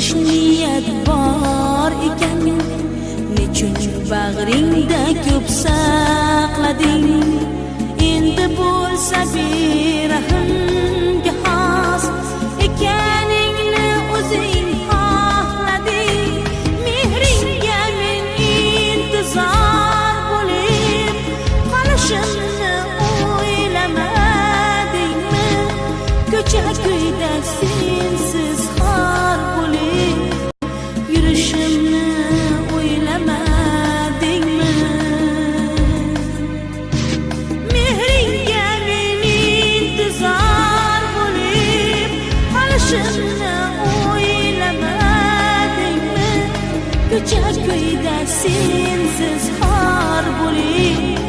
qilish niyat bor ekan, nechun bag'ringda ko'p saqlading? Endi bo'lsa berahimga xos ekaningni o'zing xohlading. Mehringga men intizor bo'lib qolishimni o'ylamadingmi? Ko'cha-ko'yda sensiz xor bo'lib yurishimni o'ylamadingmi? Mehringga men intizor bo'lib qolishimni o'ylamadingmi? Ko'cha-ko'yda sensiz xor bo'lib